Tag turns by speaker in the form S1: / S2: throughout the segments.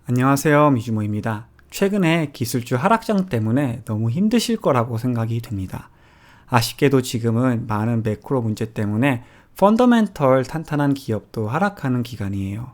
S1: 안녕하세요, 미주모입니다. 최근에 기술주 하락장 때문에 너무 힘드실 거라고 생각이 됩니다. 아쉽게도 지금은 많은 매크로 문제 때문에 펀더멘털 탄탄한 기업도 하락하는 기간이에요.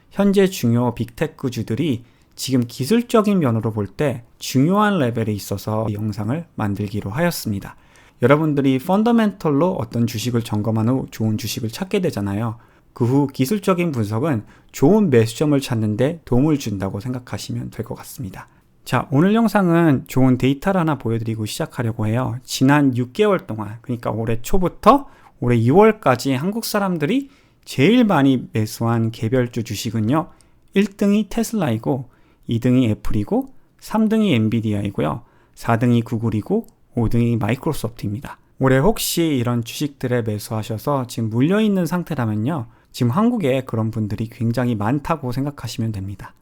S1: 현재 중요 빅테크주들이 지금 기술적인 면으로 볼 때 중요한 레벨에 있어서 이 영상을 만들기로 하였습니다. 여러분들이 펀더멘털로 어떤 주식을 점검한 후 좋은 주식을 찾게 되잖아요. 그 후 기술적인 분석은 좋은 매수점을 찾는데 도움을 준다고 생각하시면 될 것 같습니다. 자, 오늘 영상은 좋은 데이터를 하나 보여드리고 시작하려고 해요. 지난 6개월 동안, 그러니까 올해 초부터 올해 2월까지 한국 사람들이 제일 많이 매수한 개별주 주식은요. 1등이 테슬라이고 2등이 애플이고 3등이 엔비디아이고요. 4등이 구글이고 5등이 마이크로소프트입니다. 올해 혹시 이런 주식들에 매수하셔서 지금 물려있는 상태라면요. 지금 한국에 그런 분들이 굉장히 많다고 생각하시면 됩니다.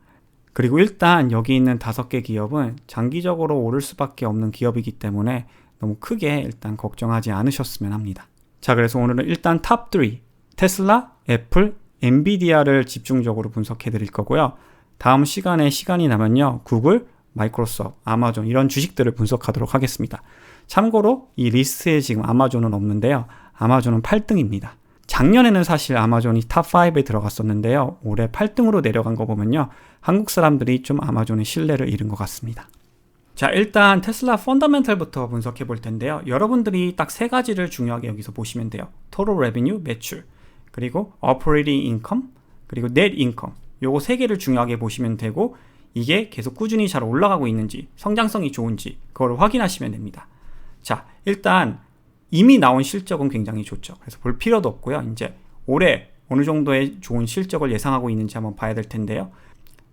S1: 그리고 일단 여기 있는 5개 기업은 장기적으로 오를 수밖에 없는 기업이기 때문에 너무 크게 일단 걱정하지 않으셨으면 합니다. 자, 그래서 오늘은 일단 탑 3, 테슬라, 애플, 엔비디아를 집중적으로 분석해 드릴 거고요. 다음 시간에 시간이 나면요. 구글, 마이크로소프트, 아마존 이런 주식들을 분석하도록 하겠습니다. 참고로 이 리스트에 지금 아마존은 없는데요. 아마존은 8등입니다. 작년에는 사실 아마존이 탑5에 들어갔었는데요. 올해 8등으로 내려간 거 보면요. 한국 사람들이 좀 아마존의 신뢰를 잃은 것 같습니다. 자, 일단 테슬라 펀더멘털부터 분석해 볼 텐데요. 여러분들이 딱 3가지를 중요하게 여기서 보시면 돼요. 토tal revenue, 매출, 그리고 operating income, 그리고 net income. 요거 3개를 중요하게 보시면 되고 이게 계속 꾸준히 잘 올라가고 있는지 성장성이 좋은지 그걸 확인하시면 됩니다. 자, 일단 이미 나온 실적은 굉장히 좋죠. 그래서 볼 필요도 없고요. 이제 올해 어느 정도의 좋은 실적을 예상하고 있는지 한번 봐야 될 텐데요.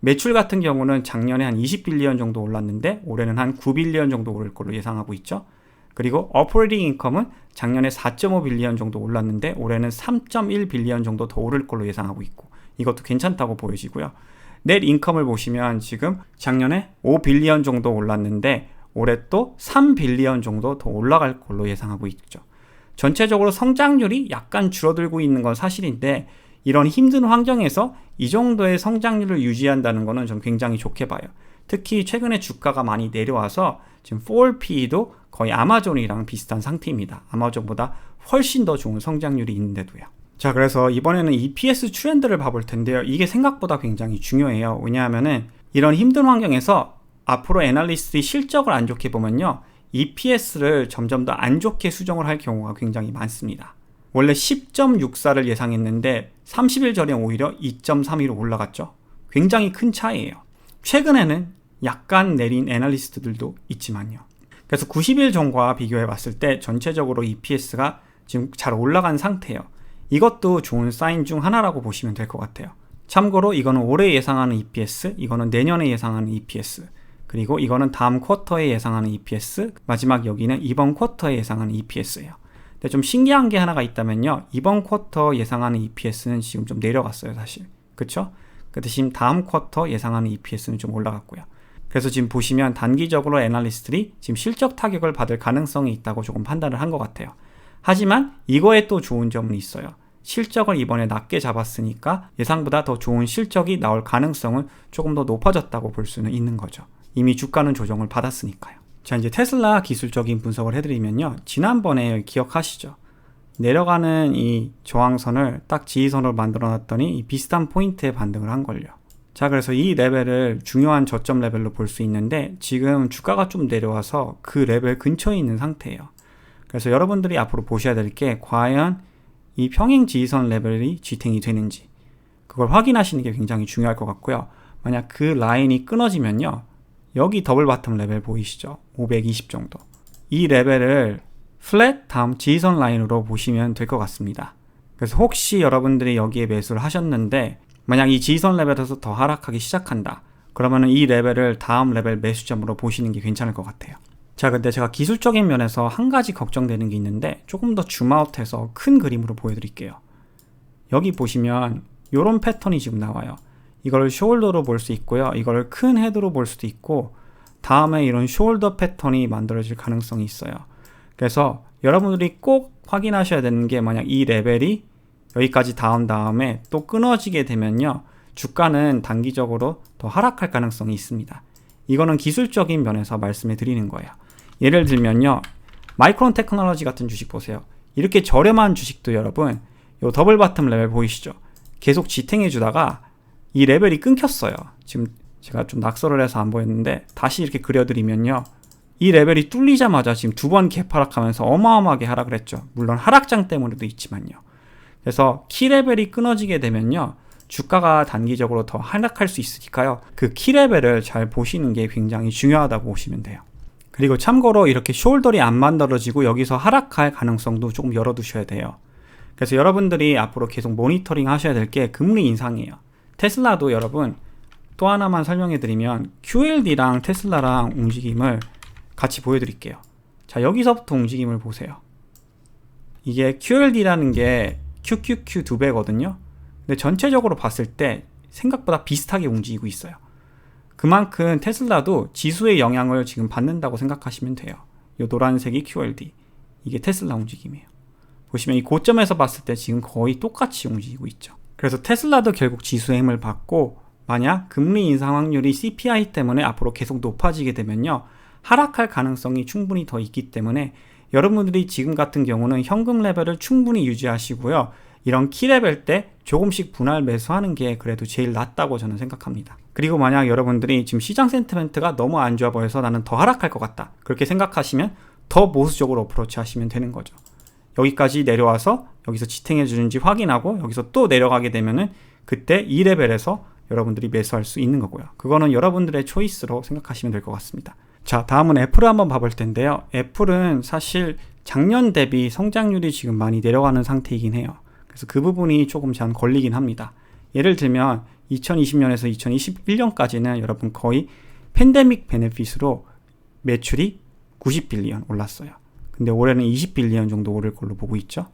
S1: 매출 같은 경우는 작년에 한 20빌리언 정도 올랐는데 올해는 한 9빌리언 정도 오를 걸로 예상하고 있죠. 그리고 오퍼레이팅 인컴은 작년에 4.5빌리언 정도 올랐는데 올해는 3.1빌리언 정도 더 오를 걸로 예상하고 있고 이것도 괜찮다고 보여지고요. 넷 인컴을 보시면 지금 작년에 5빌리언 정도 올랐는데 올해 또 3빌리언 정도 더 올라갈 걸로 예상하고 있죠. 전체적으로 성장률이 약간 줄어들고 있는 건 사실인데 이런 힘든 환경에서 이 정도의 성장률을 유지한다는 것은 좀 굉장히 좋게 봐요. 특히 최근에 주가가 많이 내려와서 지금 4PE도 거의 아마존이랑 비슷한 상태입니다. 아마존보다 훨씬 더 좋은 성장률이 있는데도요. 자, 그래서 이번에는 EPS 트렌드를 봐볼 텐데요. 이게 생각보다 굉장히 중요해요. 왜냐하면은 이런 힘든 환경에서 앞으로 애널리스트들이 실적을 안 좋게 보면요. EPS를 점점 더 안 좋게 수정을 할 경우가 굉장히 많습니다. 원래 10.64를 예상했는데 30일 전에 오히려 2.32로 올라갔죠. 굉장히 큰 차이예요. 최근에는 약간 내린 애널리스트들도 있지만요. 그래서 90일 전과 비교해 봤을 때 전체적으로 EPS가 지금 잘 올라간 상태예요. 이것도 좋은 사인 중 하나라고 보시면 될 것 같아요. 참고로 이거는 올해 예상하는 EPS, 이거는 내년에 예상하는 EPS, 그리고 이거는 다음 쿼터에 예상하는 EPS, 마지막 여기는 이번 쿼터에 예상하는 EPS예요. 근데 좀 신기한 게 하나가 있다면요. 이번 쿼터 예상하는 EPS는 지금 좀 내려갔어요, 사실. 그쵸? 그 대신 다음 쿼터 예상하는 EPS는 좀 올라갔고요. 그래서 지금 보시면 단기적으로 애널리스트들이 지금 실적 타격을 받을 가능성이 있다고 조금 판단을 한 것 같아요. 하지만 이거에 또 좋은 점은 있어요. 실적을 이번에 낮게 잡았으니까 예상보다 더 좋은 실적이 나올 가능성은 조금 더 높아졌다고 볼 수는 있는 거죠. 이미 주가는 조정을 받았으니까요. 자, 이제 테슬라 기술적인 분석을 해드리면요. 지난번에 기억하시죠? 내려가는 이 저항선을 딱 지지선으로 만들어 놨더니 이 비슷한 포인트에 반등을 한 걸요. 자, 그래서 이 레벨을 중요한 저점 레벨로 볼 수 있는데 지금 주가가 좀 내려와서 그 레벨 근처에 있는 상태예요. 그래서 여러분들이 앞으로 보셔야 될 게 과연 이 평행 지지선 레벨이 지탱이 되는지 그걸 확인하시는 게 굉장히 중요할 것 같고요. 만약 그 라인이 끊어지면요. 여기 더블 바텀 레벨 보이시죠? 520 정도. 이 레벨을 플랫 다음 지지선 라인으로 보시면 될 것 같습니다. 그래서 혹시 여러분들이 여기에 매수를 하셨는데 만약 이 지지선 레벨에서 더 하락하기 시작한다. 그러면 이 레벨을 다음 레벨 매수점으로 보시는 게 괜찮을 것 같아요. 자, 근데 제가 기술적인 면에서 한 가지 걱정되는 게 있는데 조금 더 줌아웃해서 큰 그림으로 보여드릴게요. 여기 보시면 이런 패턴이 지금 나와요. 이걸 숄더로 볼 수 있고요. 이걸 큰 헤드로 볼 수도 있고 다음에 이런 숄더 패턴이 만들어질 가능성이 있어요. 그래서 여러분들이 꼭 확인하셔야 되는 게 만약 이 레벨이 여기까지 닿은 다음에 또 끊어지게 되면요. 주가는 단기적으로 더 하락할 가능성이 있습니다. 이거는 기술적인 면에서 말씀해 드리는 거예요. 예를 들면요, 마이크론 테크놀로지 같은 주식 보세요. 이렇게 저렴한 주식도 여러분, 요 더블 바텀 레벨 보이시죠? 계속 지탱해 주다가 이 레벨이 끊겼어요. 지금 제가 좀 낙서를 해서 안 보였는데 다시 이렇게 그려드리면요, 이 레벨이 뚫리자마자 지금 두 번 개파락하면서 어마어마하게 하락을 했죠. 물론 하락장 때문에도 있지만요. 그래서 키 레벨이 끊어지게 되면요, 주가가 단기적으로 더 하락할 수 있으니까요, 그 키 레벨을 잘 보시는 게 굉장히 중요하다고 보시면 돼요. 그리고 참고로 이렇게 숄더리 안 만들어지고 여기서 하락할 가능성도 조금 열어두셔야 돼요. 그래서 여러분들이 앞으로 계속 모니터링 하셔야 될 게 금리 인상이에요. 테슬라도 여러분, 또 하나만 설명해 드리면 QLD랑 테슬라랑 움직임을 같이 보여드릴게요. 자, 여기서부터 움직임을 보세요. 이게 QLD라는 게 QQQ 2배거든요. 근데 전체적으로 봤을 때 생각보다 비슷하게 움직이고 있어요. 그만큼 테슬라도 지수의 영향을 지금 받는다고 생각하시면 돼요. 이 노란색이 QLD, 이게 테슬라 움직임이에요. 보시면 이 고점에서 봤을 때 지금 거의 똑같이 움직이고 있죠. 그래서 테슬라도 결국 지수의 힘을 받고, 만약 금리 인상 확률이 CPI 때문에 앞으로 계속 높아지게 되면요, 하락할 가능성이 충분히 더 있기 때문에 여러분들이 지금 같은 경우는 현금 레벨을 충분히 유지하시고요, 이런 키 레벨 때 조금씩 분할 매수하는 게 그래도 제일 낫다고 저는 생각합니다. 그리고 만약 여러분들이 지금 시장 센티멘트가 너무 안 좋아 보여서 나는 더 하락할 것 같다, 그렇게 생각하시면 더 보수적으로 어프로치 하시면 되는 거죠. 여기까지 내려와서 여기서 지탱해 주는지 확인하고 여기서 또 내려가게 되면은 그때 이 레벨에서 여러분들이 매수할 수 있는 거고요. 그거는 여러분들의 초이스로 생각하시면 될 것 같습니다. 자, 다음은 애플을 한번 봐볼 텐데요. 애플은 사실 작년 대비 성장률이 지금 많이 내려가는 상태이긴 해요. 그래서 그 부분이 조금 제한 걸리긴 합니다. 예를 들면 2020년에서 2021년까지는 여러분 거의 팬데믹 베네핏으로 매출이 90빌리언 올랐어요. 근데 올해는 20빌리언 정도 오를 걸로 보고 있죠.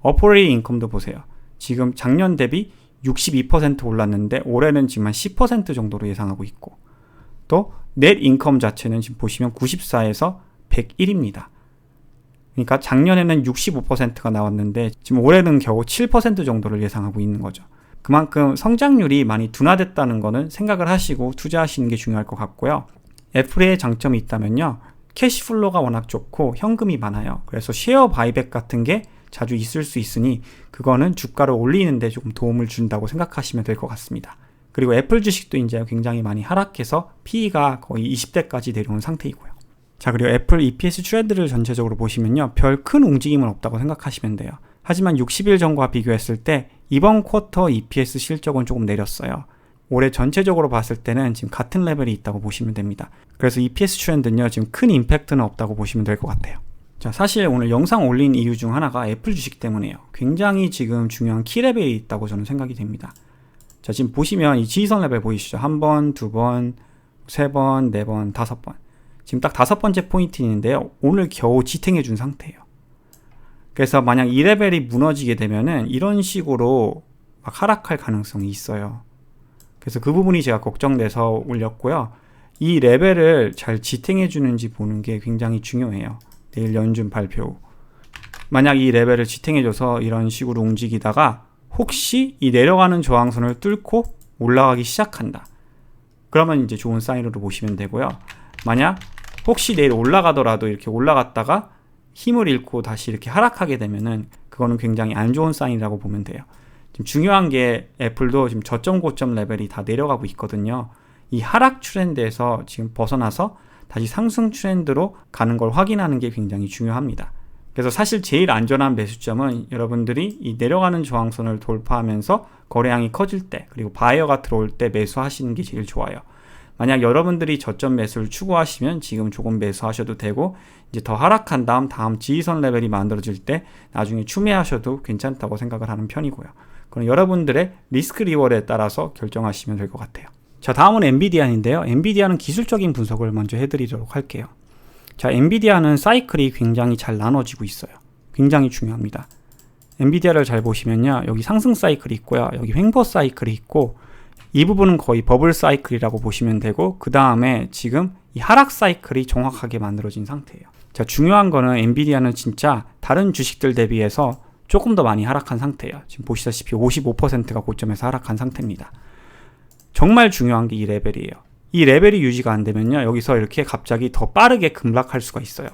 S1: 어퍼레이팅 인컴도 보세요. 지금 작년 대비 62% 올랐는데 올해는 지금 한 10% 정도로 예상하고 있고, 또 넷 인컴 자체는 지금 보시면 94에서 101입니다. 그러니까 작년에는 65%가 나왔는데 지금 올해는 겨우 7% 정도를 예상하고 있는 거죠. 그만큼 성장률이 많이 둔화됐다는 거는 생각을 하시고 투자하시는 게 중요할 것 같고요. 애플의 장점이 있다면요, 캐시플로가 워낙 좋고 현금이 많아요. 그래서 쉐어 바이백 같은 게 자주 있을 수 있으니 그거는 주가를 올리는 데 조금 도움을 준다고 생각하시면 될 것 같습니다. 그리고 애플 주식도 이제 굉장히 많이 하락해서 PE가 거의 20대까지 내려온 상태이고요. 자, 그리고 애플 EPS 트렌드를 전체적으로 보시면요, 별 큰 움직임은 없다고 생각하시면 돼요. 하지만 60일 전과 비교했을 때 이번 쿼터 EPS 실적은 조금 내렸어요. 올해 전체적으로 봤을 때는 지금 같은 레벨이 있다고 보시면 됩니다. 그래서 EPS 트렌드는요, 지금 큰 임팩트는 없다고 보시면 될 것 같아요. 자, 사실 오늘 영상 올린 이유 중 하나가 애플 주식 때문이에요. 굉장히 지금 중요한 키 레벨이 있다고 저는 생각이 됩니다. 자, 지금 보시면 이 지지선 레벨 보이시죠? 1번, 2번, 3번, 4번, 5번. 지금 딱 5번째 포인트 있는데요, 오늘 겨우 지탱해 준 상태예요. 그래서 만약 이 레벨이 무너지게 되면은 이런 식으로 막 하락할 가능성이 있어요. 그래서 그 부분이 제가 걱정돼서 올렸고요. 이 레벨을 잘 지탱해 주는지 보는 게 굉장히 중요해요. 내일 연준 발표 후. 만약 이 레벨을 지탱해 줘서 이런 식으로 움직이다가 혹시 이 내려가는 저항선을 뚫고 올라가기 시작한다, 그러면 이제 좋은 사인으로 보시면 되고요. 만약 혹시 내일 올라가더라도 이렇게 올라갔다가 힘을 잃고 다시 이렇게 하락하게 되면은 그거는 굉장히 안 좋은 사인이라고 보면 돼요. 지금 중요한 게 애플도 지금 저점 고점 레벨이 다 내려가고 있거든요. 이 하락 트렌드에서 지금 벗어나서 다시 상승 트렌드로 가는 걸 확인하는 게 굉장히 중요합니다. 그래서 사실 제일 안전한 매수점은 여러분들이 이 내려가는 저항선을 돌파하면서 거래량이 커질 때, 그리고 바이어가 들어올 때 매수하시는 게 제일 좋아요. 만약 여러분들이 저점 매수를 추구하시면 지금 조금 매수하셔도 되고, 이제 더 하락한 다음 지지선 레벨이 만들어질 때 나중에 추매하셔도 괜찮다고 생각을 하는 편이고요. 그럼 여러분들의 리스크 리워드에 따라서 결정하시면 될 것 같아요. 자, 다음은 엔비디아인데요. 엔비디아는 기술적인 분석을 먼저 해드리도록 할게요. 자, 엔비디아는 사이클이 굉장히 잘 나눠지고 있어요. 굉장히 중요합니다. 엔비디아를 잘 보시면요, 여기 상승 사이클이 있고요, 여기 횡보 사이클이 있고, 이 부분은 거의 버블 사이클이라고 보시면 되고, 그 다음에 지금 이 하락 사이클이 정확하게 만들어진 상태예요. 자, 중요한 거는 엔비디아는 진짜 다른 주식들 대비해서 조금 더 많이 하락한 상태예요. 지금 보시다시피 55%가 고점에서 하락한 상태입니다. 정말 중요한 게 이 레벨이에요. 이 레벨이 유지가 안 되면요, 여기서 이렇게 갑자기 더 빠르게 급락할 수가 있어요.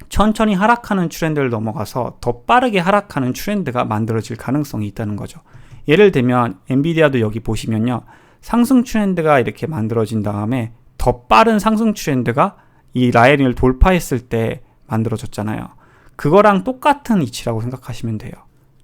S1: 천천히 하락하는 트렌드를 넘어가서 더 빠르게 하락하는 트렌드가 만들어질 가능성이 있다는 거죠. 예를 들면 엔비디아도 여기 보시면요, 상승 트렌드가 이렇게 만들어진 다음에 더 빠른 상승 트렌드가 이 라인을 돌파했을 때 만들어졌잖아요. 그거랑 똑같은 이치라고 생각하시면 돼요.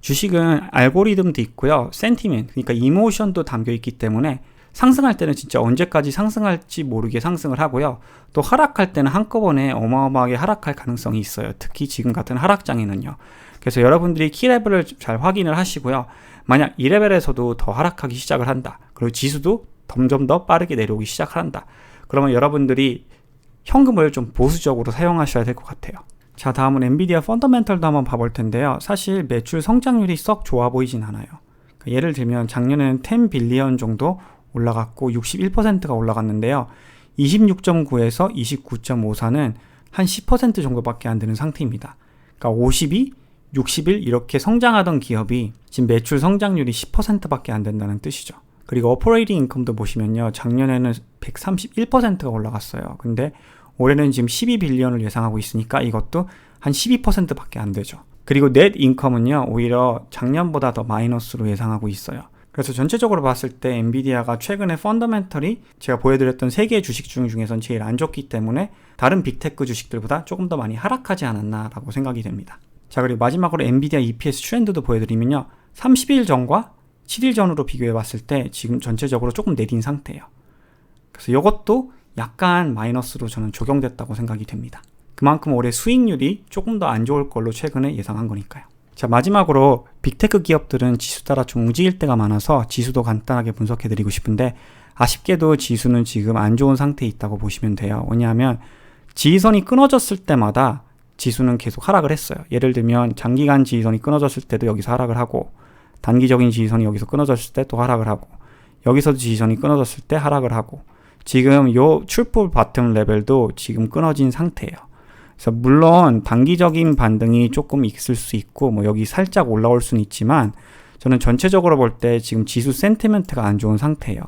S1: 주식은 알고리즘도 있고요, 센티멘트, 그러니까 이모션도 담겨 있기 때문에 상승할 때는 진짜 언제까지 상승할지 모르게 상승을 하고요, 또 하락할 때는 한꺼번에 어마어마하게 하락할 가능성이 있어요. 특히 지금 같은 하락장에는요. 그래서 여러분들이 키레벨을 잘 확인을 하시고요, 만약 이 레벨에서도 더 하락하기 시작을 한다, 그리고 지수도 점점 더 빠르게 내려오기 시작한다, 그러면 여러분들이 현금을 좀 보수적으로 사용하셔야 될 것 같아요. 자, 다음은 엔비디아 펀더멘털도 한번 봐볼 텐데요. 사실 매출 성장률이 썩 좋아 보이진 않아요. 그러니까 예를 들면 작년에는 10 빌리언 정도 올라갔고 61%가 올라갔는데요. 26.9에서 29.54는 한 10% 정도밖에 안 되는 상태입니다. 그러니까 52, 61 이렇게 성장하던 기업이 지금 매출 성장률이 10%밖에 안 된다는 뜻이죠. 그리고 오퍼레이팅 인컴도 보시면요, 작년에는 131%가 올라갔어요. 근데 올해는 지금 12빌리언을 예상하고 있으니까 이것도 한 12%밖에 안 되죠. 그리고 넷 인컴은요, 오히려 작년보다 더 마이너스로 예상하고 있어요. 그래서 전체적으로 봤을 때 엔비디아가 최근에 펀더멘털이 제가 보여드렸던 3개의 주식 중에선 제일 안 좋기 때문에 다른 빅테크 주식들보다 조금 더 많이 하락하지 않았나 라고 생각이 됩니다. 자, 그리고 마지막으로 엔비디아 EPS 트렌드도 보여드리면요, 30일 전과 7일 전으로 비교해 봤을 때 지금 전체적으로 조금 내린 상태예요. 그래서 이것도 약간 마이너스로 저는 적용됐다고 생각이 됩니다. 그만큼 올해 수익률이 조금 더 안 좋을 걸로 최근에 예상한 거니까요. 자, 마지막으로 빅테크 기업들은 지수 따라 좀 움직일 때가 많아서 지수도 간단하게 분석해 드리고 싶은데, 아쉽게도 지수는 지금 안 좋은 상태에 있다고 보시면 돼요. 왜냐하면 지지선이 끊어졌을 때마다 지수는 계속 하락을 했어요. 예를 들면 장기간 지지선이 끊어졌을 때도 여기서 하락을 하고, 단기적인 지지선이 여기서 끊어졌을 때 또 하락을 하고, 여기서도 지지선이 끊어졌을 때 하락을 하고, 지금 요 출풀 바텀 레벨도 지금 끊어진 상태예요. 그래서 물론 단기적인 반등이 조금 있을 수 있고, 뭐 여기 살짝 올라올 수는 있지만, 저는 전체적으로 볼 때 지금 지수 센티멘트가 안 좋은 상태예요.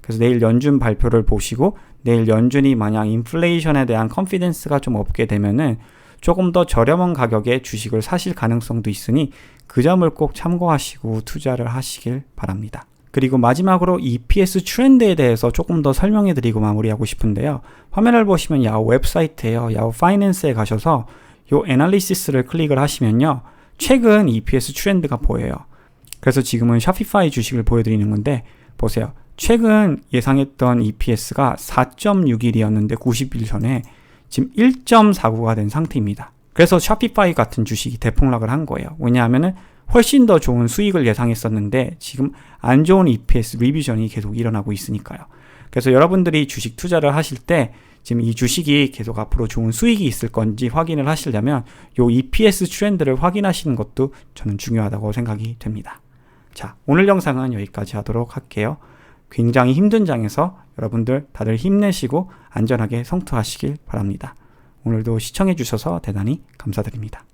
S1: 그래서 내일 연준 발표를 보시고, 내일 연준이 만약 인플레이션에 대한 컨피던스가 좀 없게 되면은 조금 더 저렴한 가격에 주식을 사실 가능성도 있으니 그 점을 꼭 참고하시고 투자를 하시길 바랍니다. 그리고 마지막으로 EPS 트렌드에 대해서 조금 더 설명해 드리고 마무리하고 싶은데요. 화면을 보시면 야후 웹사이트예요. 야후 파이낸스에 가셔서 요 애널리시스를 클릭을 하시면요, 최근 EPS 트렌드가 보여요. 그래서 지금은 샤피파이 주식을 보여드리는 건데, 보세요. 최근 예상했던 EPS가 4.61이었는데 90일 전에 지금 1.49가 된 상태입니다. 그래서 샤피파이 같은 주식이 대폭락을 한 거예요. 왜냐하면은 훨씬 더 좋은 수익을 예상했었는데 지금 안 좋은 EPS 리비전이 계속 일어나고 있으니까요. 그래서 여러분들이 주식 투자를 하실 때 지금 이 주식이 계속 앞으로 좋은 수익이 있을 건지 확인을 하시려면 요 EPS 트렌드를 확인하시는 것도 저는 중요하다고 생각이 됩니다. 자, 오늘 영상은 여기까지 하도록 할게요. 굉장히 힘든 장에서 여러분들 다들 힘내시고 안전하게 성투하시길 바랍니다. 오늘도 시청해 주셔서 대단히 감사드립니다.